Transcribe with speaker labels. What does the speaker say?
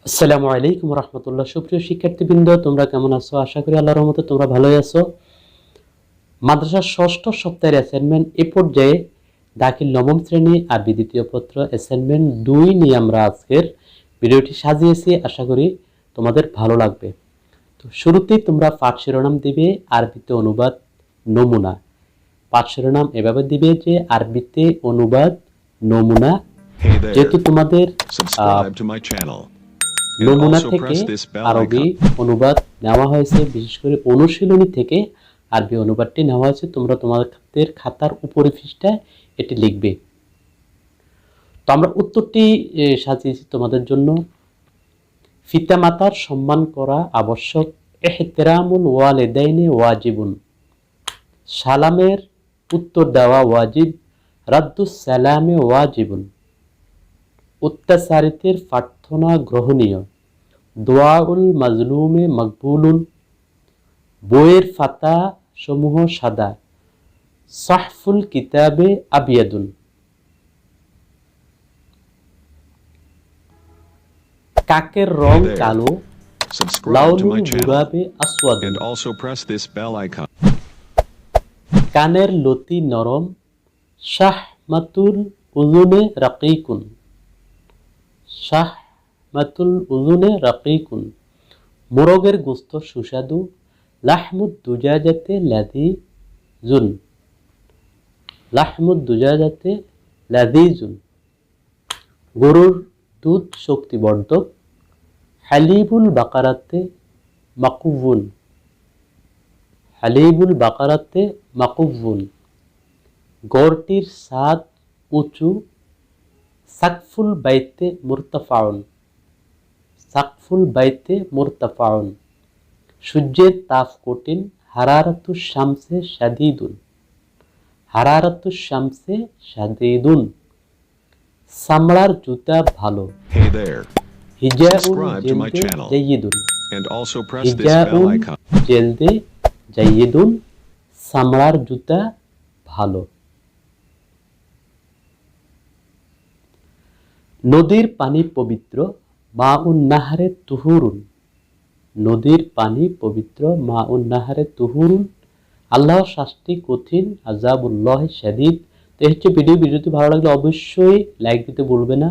Speaker 1: আসসালামু আলাইকুম রহমতুল্লাহ। সুপ্রিয় শিক্ষার্থীবৃন্দ, তোমরা কেমন আছো? আশা করি আল্লাহর রহমতে তোমরা ভালোই আছো। মাদ্রাসার ষষ্ঠ সপ্তাহের অ্যাসাইনমেন্ট এ পর্যায়ে দাখিল নবম শ্রেণী আরবি দ্বিতীয় পত্র অ্যাসাইনমেন্ট 2 নিয়ে আমরা আজকের ভিডিওটি সাজিয়েছি। আশা করি তোমাদের ভালো লাগবে। তো শুরুতেই তোমরা পাঠ শিরোনাম দিবে আরবিতে অনুবাদ নমুনা। পাঠ শিরোনাম এভাবে দিবে যে আরবিতে অনুবাদ নমুনা।
Speaker 2: Hey there,
Speaker 1: যেহেতু তোমাদের
Speaker 2: subscribe to my channel and
Speaker 1: নমুনা
Speaker 2: also
Speaker 1: থেকে
Speaker 2: press this bell
Speaker 1: আরবি
Speaker 2: icon.
Speaker 1: অনুবাদ নেওয়া হয়েছে, বিশেষ করে অনুশীলনী থেকে আরবি অনুবাদটি নেওয়া হয়েছে। তোমরা তোমাদের খাতার উপরে পৃষ্ঠায় এটি লিখবে। তো আমরা উত্তরটি সাজিয়েছি তোমাদের জন্য। পিতামাতার সম্মান করা আবশ্যক। ইহতিরামুল ওয়ালিদাইনি ওয়াজিবুন। সালামের উত্তর দেওয়া ওয়াজিব। রাদ্দুস সালামে ওয়াজিবুন। অত্যাচারিতের প্রার্থনা গ্রহণীয়। দোয়াউল মাজলুমে মকবুলুন। বইয়ের পাতা সমূহ সাদা। সাহফুল কিতাবে আবিয়াদুন। কাকের রং
Speaker 2: Hey there.
Speaker 1: কালো।
Speaker 2: Subscribe to
Speaker 1: লাউনুল
Speaker 2: my channel
Speaker 1: গুরাবে আসওয়াদুন।
Speaker 2: and also press this bell icon.
Speaker 1: কানের লতি নরম। শাহমাতুল উযুনে রাকিকুন। শাহমাতুল উযুনে রাকিকুন। মোরগের গোস্ত সুস্বাদু। লাহমুদ দুজাজাতে লাযীজুন। লাহমুদ দুজাজাতে লাযীজুন। গরুর দুধ শক্তিবর্ধক। হালিবুল বাকারাতে মাকুবুন। হালিবুল বাকারাতে মাকুবুন। গড়টির ছাদ উঁচু। সাকফুল বাইতে মুরতাফাউন। সাকফুল বাইতে মুরতাফাউন। সূর্যের তাপ কঠিন। হারারাতুশ শামসে শাদীদুন। হারারাতুশ শামসে শাদীদুন। চামড়ার জুতা ভালো।
Speaker 2: Hey there,
Speaker 1: হিজাউল
Speaker 2: subscribe to my
Speaker 1: জেলদে
Speaker 2: channel
Speaker 1: জাইয়িদুন।
Speaker 2: and also press this bell
Speaker 1: হিজাউল
Speaker 2: icon.
Speaker 1: জেলদে জাইয়িদুন। চামড়ার জুতা ভালো। নদীর পানি পবিত্র। মাউন নাহারে তুহুরুন। নদীর পানি পবিত্র। মাউন নাহারে তুহুরুন। আল্লাহর শাস্তি কঠিন। আযাবুল্লাহি শাদীদ। তো এই হচ্ছে ভিডিওটি ভালো লাগলে অবশ্যই লাইক দিতে ভুলবে না।